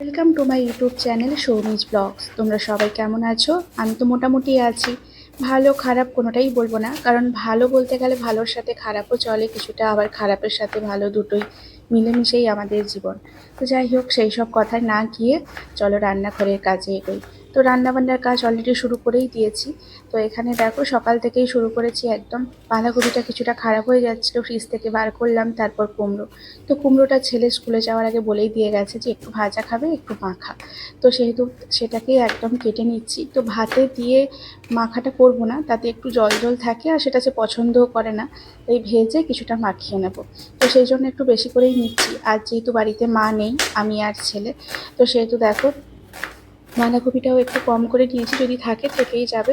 Welcome to my YouTube channel Soumi's vlogs. তোমরা সবাই কেমন আছো? আমি তো মোটামুটি আছি, ভালো খারাপ কোনোটাই বলবো না, কারণ ভালো বলতে গেলে ভালোর সাথে খারাপও চলে কিছুটা, আবার খারাপের সাথে ভালো দুটোই মিলেমিশেই আমাদের জীবন। তো যাই হোক, সেই সব কথায় না গিয়ে চলো রান্নাঘরের কাজে এগোই। তো রান্নাবান্নার কাজ অলরেডি শুরু করেই দিয়েছি। তো এখানে দেখো সকাল থেকেই শুরু করেছি একদম। বাঁধাকপিটা কিছুটা খারাপ হয়ে যাচ্ছিলো, ফ্রিজ থেকে বার করলাম। তারপর কুমড়ো, তো কুমড়োটা ছেলে স্কুলে যাওয়ার আগে বলেই দিয়ে গেছে যে একটু ভাজা খাবে একটু মাখা। তো সেহেতু সেটাকেই একদম কেটে নিচ্ছি। তো ভাতে দিয়ে মাখাটা করব না, তাতে একটু জল জল থাকে আর সেটা সে পছন্দও করে না, তাই ভেজে কিছুটা মাখিয়ে নেব। তো সেই জন্য একটু বেশি করেই নিচ্ছি। আর যেহেতু বাড়িতে মা নেই, আমি আর ছেলে, তো সেহেতু দেখো বাঁধাকপিটাও একটু কম করে নিয়েছি, যদি থাকে থেকেই যাবে।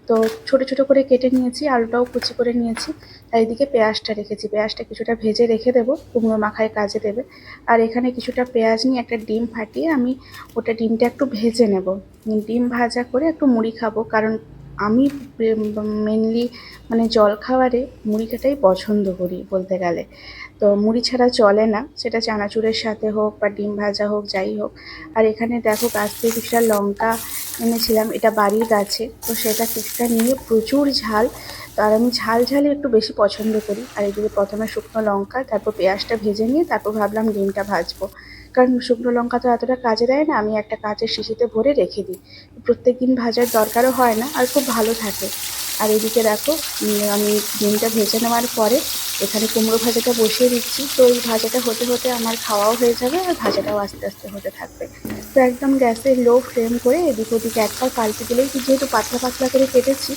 তো ছোট ছোট করে কেটে নিয়েছি, আলুটাও কুচি করে নিয়েছি। আর এদিকে পেঁয়াজটা রেখেছি, পেঁয়াজটা কিছুটা ভেজে রেখে দেবো, কুমড়ো মাখায় কাজে দেবে। আর এখানে কিছুটা পেঁয়াজ নিয়ে একটা ডিম ফাটিয়ে আমি ওটা ডিমটা একটু ভেজে নেব। ডিম ভাজা করে একটু মুড়ি খাবো, কারণ আমি মেনলি মানে জলখাবারে মুড়িটাই পছন্দ করি বলতে গেলে। তো মুড়ি ছাড়া চলে না, সেটা চানাচুরের সাথে হোক বা ডিম ভাজা হোক, যাই হোক। আর এখানে দেখো গাছ থেকে কিছুটা লঙ্কা এনেছিলাম, এটা বাড়ির গাছে, তো সেটা কিছুটা নিয়ে প্রচুর ঝাল। তো আর আমি ঝাল ঝালই একটু বেশি পছন্দ করি। আর এদিকে প্রথমে শুকনো লঙ্কা, তারপর পেঁয়াজটা ভেজে নিয়ে তারপর ভাবলাম ডিমটা ভাজবো। কারণ শুকনো লঙ্কা তো এতটা কাজে দেয় না, আমি একটা কাঁচের শিশিতে ভরে রেখে দিই। প্রত্যেক দিন ভাজার দরকারও হয় না, আর খুব ভালো থাকে। আর এদিকে দেখো আমি ডিমটা ভেজে নেওয়ার পরে এখানে কুমড়ো ভাজাটা বসিয়ে দিচ্ছি। তো এই ভাজাটা হতে হতে আমার খাওয়াও হয়ে যাবে, আর ভাজাটাও আস্তে আস্তে হতে থাকবে। তো একদম গ্যাসের লো ফ্লেম করে এদিক ওদিক একবার পাল্টে দিলেই, যেহেতু পাতলা পাতলা করে কেটেছি,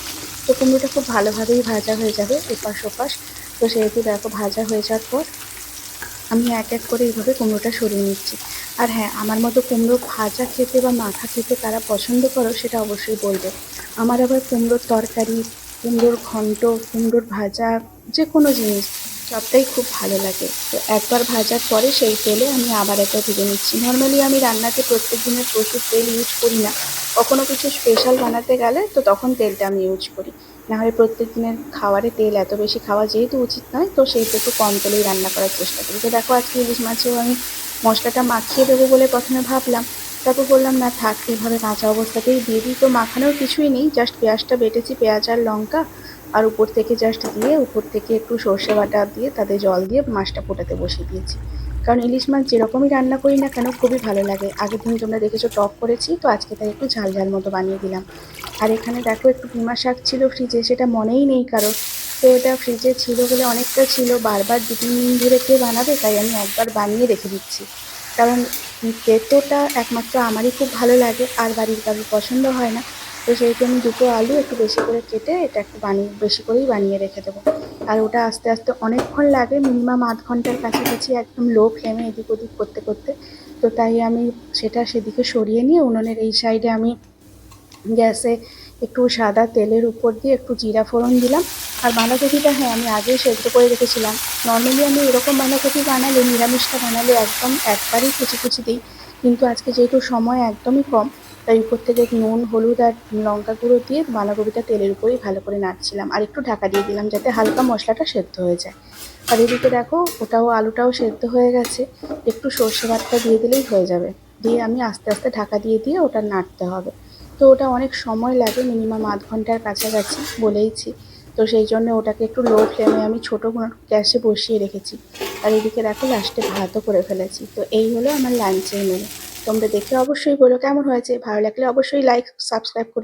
তো কুমড়োটা খুব ভালোভাবেই ভাজা হয়ে যাবে এপাশ ওপাশ। তো সেহেতু দেখো ভাজা হয়ে যাওয়ার পর আমি এক এক করে এইভাবে কুমড়োটা সরিয়ে নিচ্ছি। আর হ্যাঁ, আমার মতো কুমড়ো ভাজা খেতে বা মাখা খেতে কারা পছন্দ করো সেটা অবশ্যই বলবে। আমার আবার কুমড়োর তরকারি, কুমড়োর ঘন্ট, কুমড়োর ভাজা, যে কোনো জিনিস সবটাই খুব ভালো লাগে। তো একবার ভাজার পরে সেই তেলে আমি আবার একবার ভেজে নিচ্ছি। নর্মালি আমি রান্নাতে প্রত্যেক দিনের প্রচুর তেল ইউজ করি না, কখনো কিছু স্পেশাল বানাতে গেলে তো তখন তেলটা আমি ইউজ করি। নাহলে প্রত্যেক দিনের খাবারে তেল এত বেশি খাওয়া যেহেতু উচিত নয়, তো সেহেতু একটু কম তেলেই রান্না করার চেষ্টা করি। তো দেখো আজকে ইলিশ মাছেও আমি মশলাটা মাখিয়ে দেবো বলে প্রথমে ভাবলাম, তারপর বললাম না থাক, এইভাবে কাঁচা অবস্থাতেই দিয়ে দিই। তো মাখানোর কিছুই নেই, জাস্ট পেঁয়াজটা বেটেছি, পেঁয়াজ আর লঙ্কা, আর উপর থেকে জাস্ট দিয়ে উপর থেকে একটু সর্ষে বাটা দিয়ে তাতে জল দিয়ে মাছটা ফোটাতে বসিয়ে দিয়েছি। কারণ ইলিশ মাছ যেরকমই রান্না করি না কেন খুবই ভালো লাগে। আগের দিন তোমরা দেখেছো টক করেছি, তো আজকে তাই একটু ঝাল ঝাল মতো বানিয়ে দিলাম। আর এখানে দেখো একটু কিমা শাক ছিল ফ্রিজে, সেটা মনেই নেই কারোর। তো ওটা ফ্রিজে ছিল বলে অনেকটা ছিল, বারবার 2-3 দিন ধরে কে বানাবে, তাই আমি একবার বানিয়ে রেখে দিচ্ছি। কারণ তেঁতোটা একমাত্র আমারই খুব ভালো লাগে, আর বাড়ির কারোর পছন্দ হয় না। তো সেহেতু আমি দুটো আলু একটু বেশি করে কেটে এটা একটু বেশি করেই বানিয়ে রেখে দেবো। আর ওটা আস্তে আস্তে অনেকক্ষণ লাগে, মিনিমাম আধ ঘন্টার কাছাকাছি, একদম লো ফ্লেমে এদিক ওদিক করতে করতে। তো তাই আমি সেটা সেদিকে সরিয়ে নিয়ে উনুনের এই সাইডে আমি গ্যাসে একটু সাদা তেলের উপর দিয়ে একটু জিরা ফোড়ন দিলাম। আর বাঁধাকপিটা হ্যাঁ আমি আগেই সেদ্ধ করে রেখেছিলাম। নর্মালি আমি এরকম বাঁধাকপি বানালে, নিরামিষটা বানালে একদম একবারেই কুচি কুচি দিই, কিন্তু আজকে যেহেতু সময় একদমই কম, তাই উপর থেকে নুন হলুদ আর লঙ্কা গুঁড়ো দিয়ে বাঁধাকপিটা তেলের উপরেই ভালো করে নাড়ছিলাম, আর একটু ঢাকা দিয়ে দিলাম যাতে হালকা মশলাটা সেদ্ধ হয়ে যায়। আর এদিকে দেখো ওটাও আলুটাও সেদ্ধ হয়ে গেছে, একটু সর্ষে বাটা দিয়ে দিলেই হয়ে যাবে। দিয়ে আমি আস্তে আস্তে ঢাকা দিয়ে দিয়ে ওটা নাড়তে হবে। তো ওটা অনেক সময় লাগে, মিনিমাম আধ ঘন্টার কাছাকাছি বলেইছি। তো সেই জন্য ওটাকে একটু লো ফ্লেমে আমি ছোটো গ্যাসে বসিয়ে রেখেছি। আর এদিকে দেখো লাস্টে ভাতও করে ফেলেছি। তো এই হলো আমার লাঞ্চের মেনু। তোমরা দেখে অবশ্যই বলো কেমন হয়েছে, ভালো লাগলে অবশ্যই লাইক সাবস্ক্রাইব করে